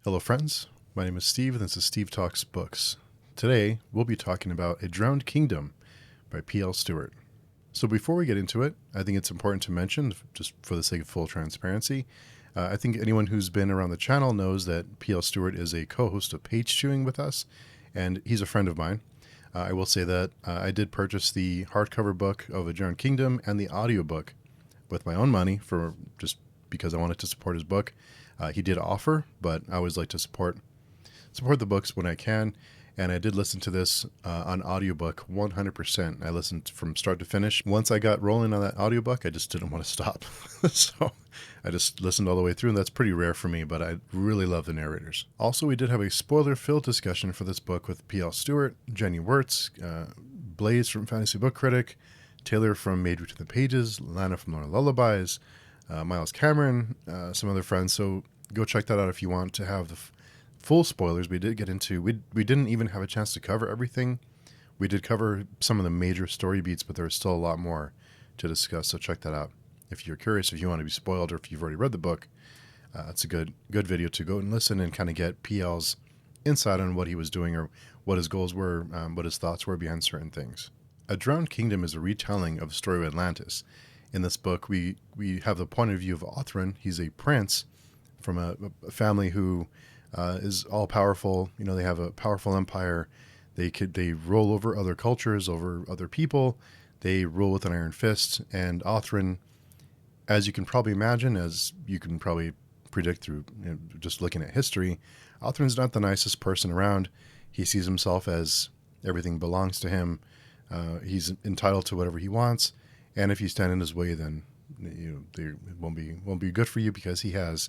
Hello friends, my name is Steve and this is Steve Talks Books. Today we'll be talking about A Drowned Kingdom by P.L. Stewart. So before we get into it, I think it's important to mention, just for the sake of full transparency, I think anyone who's been around the channel knows that P.L. Stewart is a co-host of Page Chewing with us, and he's a friend of mine. I will say that I did purchase the hardcover book of A Drowned Kingdom and the audiobook with my own money for just because I wanted to support his book. He did offer, but I always like to support the books when I can. And I did listen to this on audiobook 100%. I listened from start to finish. Once I got rolling on that audiobook, I just didn't want to stop. So I just listened all the way through, and that's pretty rare for me, but I really love the narrators. Also, we did have a spoiler-filled discussion for this book with P.L. Stewart, Jenny Wirtz, Blaze from Fantasy Book Critic, Taylor from Made Between the Pages, Lana from Lorna Lullabies, Miles Cameron, some other friends. So go check that out if you want to have the full spoilers. We did get into, we didn't even have a chance to cover everything. We did cover some of the major story beats, but there was still a lot more to discuss. So check that out if you're curious, if you want to be spoiled, or if you've already read the book. It's a good video to go and listen and kind of get PL's insight on what he was doing, or what his goals were, what his thoughts were behind certain things. A Drowned Kingdom is a retelling of the story of Atlantis. In this book, we have the point of view of Othrin. He's a prince from a family who is all powerful. You know, they have a powerful empire. They roll over other cultures, over other people. They rule with an iron fist. And Othrin, as you can probably imagine, as you can probably predict through just looking at history, Othrin's not the nicest person around. He sees himself as everything belongs to him. He's entitled to whatever he wants. And if you stand in his way, then it won't be good for you, because he has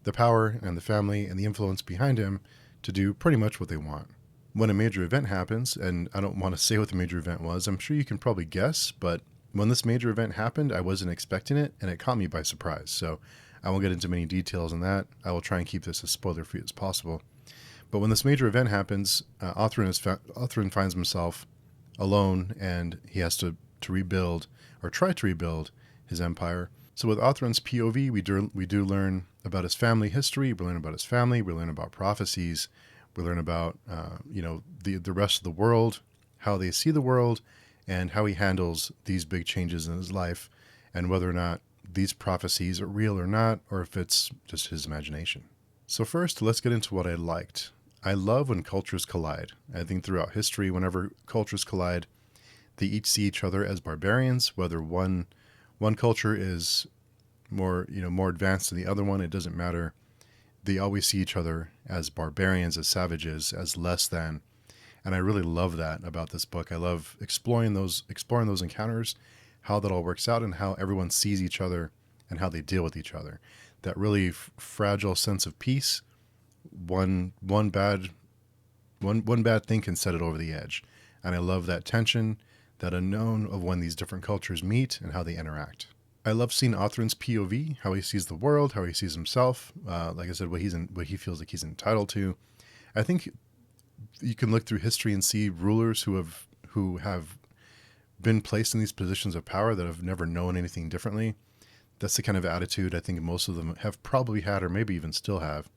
the power and the family and the influence behind him to do pretty much what they want. When a major event happens, and I don't want to say what the major event was, I'm sure you can probably guess, but when this major event happened, I wasn't expecting it, and it caught me by surprise. So I won't get into many details on that. I will try and keep this as spoiler-free as possible. But when this major event happens, Othrin finds himself alone, and he has to rebuild, or try to rebuild, his empire. So with Othrin's POV, we do learn about his family history. We learn about his family. We learn about prophecies. We learn about the rest of the world, how they see the world, and how he handles these big changes in his life, and whether or not these prophecies are real or not, or if it's just his imagination. So first, let's get into what I liked. I love when cultures collide. I think throughout history, whenever cultures collide, they each see each other as barbarians. Whether one culture is more advanced than the other one, it doesn't matter. They always see each other as barbarians, as savages, as less than. And I really love that about this book. I love exploring those encounters, how that all works out, and how everyone sees each other and how they deal with each other. That really fragile sense of peace. One bad thing can set it over the edge. And I love that tension, that unknown of when these different cultures meet and how they interact. I love seeing Othrin's POV, how he sees the world, how he sees himself. Like I said, what he feels like he's entitled to. I think you can look through history and see rulers who have been placed in these positions of power that have never known anything differently. That's the kind of attitude I think most of them have probably had, or maybe even still have.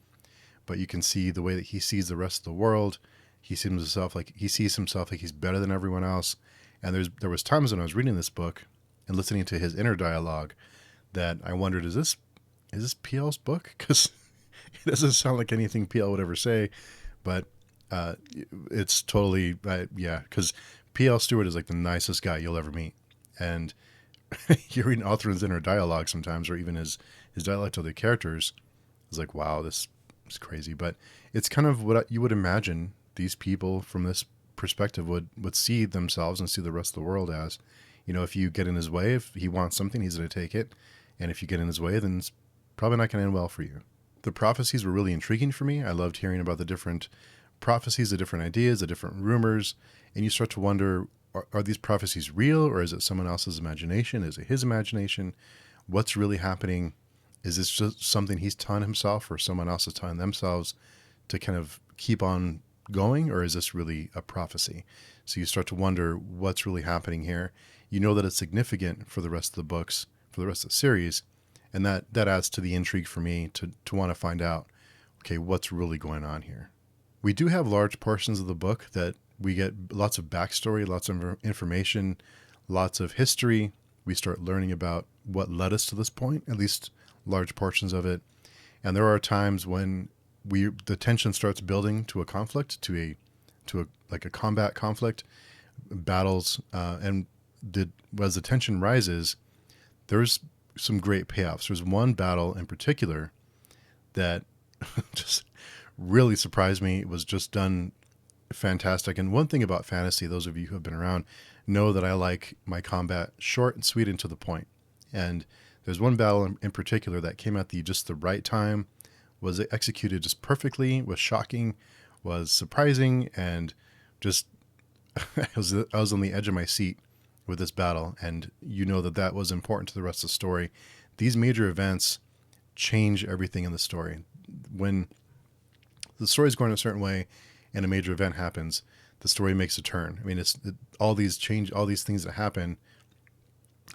But you can see the way that he sees the rest of the world. He sees himself like he's better than everyone else. And there was times when I was reading this book and listening to his inner dialogue that I wondered, is this PL's book? Because it doesn't sound like anything PL would ever say. But it's totally, because P.L. Stewart is like the nicest guy you'll ever meet. And you're reading Othrin's inner dialogue sometimes, or even his dialogue to the characters, is like, wow, this is crazy. But it's kind of what you would imagine these people from this perspective would see themselves and see the rest of the world as. If you get in his way, if he wants something, he's going to take it. And if you get in his way, then it's probably not going to end well for you. The prophecies were really intriguing for me. I loved hearing about the different prophecies, the different ideas, the different rumors. And you start to wonder, are these prophecies real, or is it someone else's imagination? Is it his imagination? What's really happening? Is this just something he's telling himself, or someone else is telling themselves to kind of keep on going, or is this really a prophecy? So you start to wonder what's really happening here. You know that it's significant for the rest of the books, for the rest of the series, and that adds to the intrigue for me to want to find out okay, what's really going on here? We do have large portions of the book that we get lots of backstory, lots of information, lots of history. We start learning about what led us to this point, at least large portions of it. And there are times when the tension starts building to a conflict, to a like a combat conflict, battles, and as the tension rises, there's some great payoffs. There's one battle in particular that just really surprised me. It was just done fantastic. And one thing about fantasy, those of you who have been around know that I like my combat short and sweet and to the point. And there's one battle in particular that came at just the right time, was executed just perfectly, was shocking, was surprising, and just I was on the edge of my seat with this battle. And you know that was important to the rest of the story. These major events change everything in the story. When the story is going a certain way and a major event happens, the story makes a turn. I mean, all these things that happen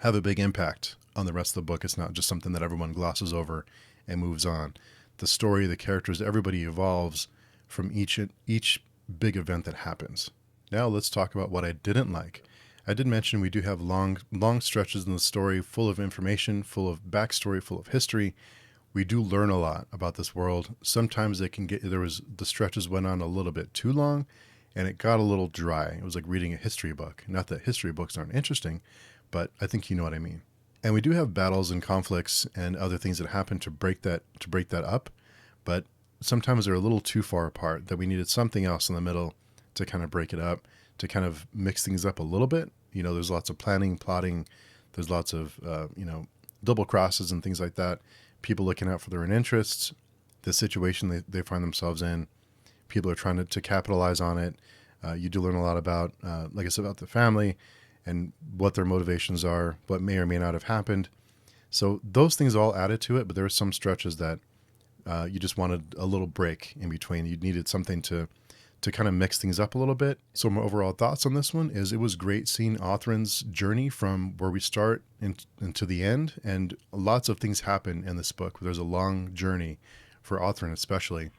have a big impact on the rest of the book. It's not just something that everyone glosses over and moves on. The story, the characters, everybody evolves from each big event that happens. Now let's talk about what I didn't like. I did mention we do have long stretches in the story full of information, full of backstory, full of history. We do learn a lot about this world. Sometimes the stretches went on a little bit too long and it got a little dry. It was like reading a history book. Not that history books aren't interesting, but I think you know what I mean. And we do have battles and conflicts and other things that happen to break that up, but sometimes they're a little too far apart that we needed something else in the middle to kind of break it up, to kind of mix things up a little bit. There's lots of planning, plotting. There's lots of, double crosses and things like that. People looking out for their own interests, the situation they find themselves in. People are trying to capitalize on it. You do learn a lot about, like I said, about the family and what their motivations are, what may or may not have happened. So those things all added to it, but there were some stretches that you just wanted a little break in between. You needed something to kind of mix things up a little bit. So my overall thoughts on this one is it was great seeing Othrin's journey from where we start into the end, and lots of things happen in this book. There's a long journey for Othrin, especially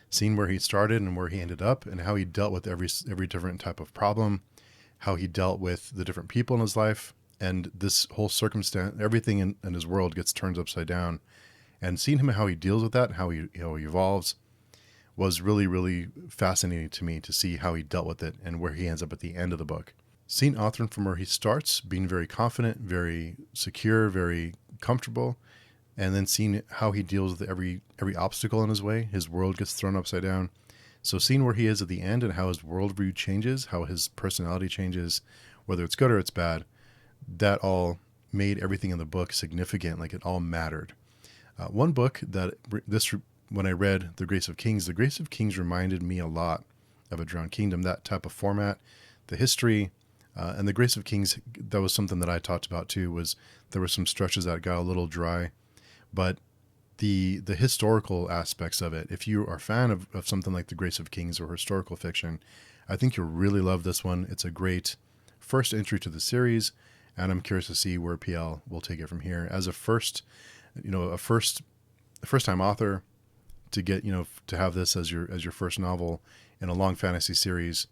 seeing where he started and where he ended up and how he dealt with every different type of problem, how he dealt with the different people in his life, and this whole circumstance, everything in his world gets turned upside down. And seeing him, how he deals with that, how he evolves, was really, really fascinating to me to see how he dealt with it and where he ends up at the end of the book. Seeing Othrin from where he starts, being very confident, very secure, very comfortable, and then seeing how he deals with every obstacle in his way, his world gets thrown upside down. So seeing where he is at the end and how his worldview changes, how his personality changes, whether it's good or it's bad, that all made everything in the book significant, like it all mattered. One book when I read The Grace of Kings reminded me a lot of A Drowned Kingdom, that type of format, the history, and The Grace of Kings, that was something that I talked about too, was there were some stretches that got a little dry, but the historical aspects of it, if you are a fan of something like The Grace of Kings or historical fiction, I think you'll really love this one. It's a great first entry to the series, and I'm curious to see where PL will take it from here. As a first time author, to get, to have this as your first novel in a long fantasy series,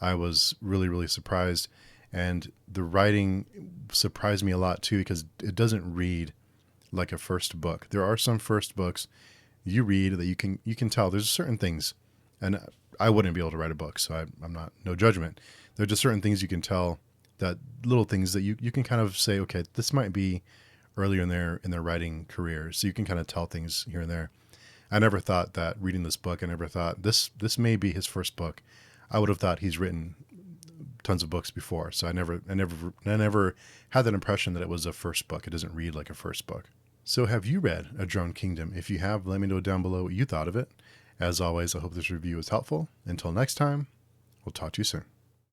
I was really, really surprised. And the writing surprised me a lot too, because it doesn't read like a first book. There are some first books you read that you can tell there's certain things, and I wouldn't be able to write a book, so I'm not, no judgment. There are just certain things you can tell, that little things that you can kind of say, okay, this might be earlier in their writing career. So you can kind of tell things here and there. I never thought that reading this book, I never thought this may be his first book. I would have thought he's written tons of books before. So I never had that impression that it was a first book. It doesn't read like a first book. So have you read A Drowned Kingdom? If you have, let me know down below what you thought of it. As always, I hope this review was helpful. Until next time, we'll talk to you soon.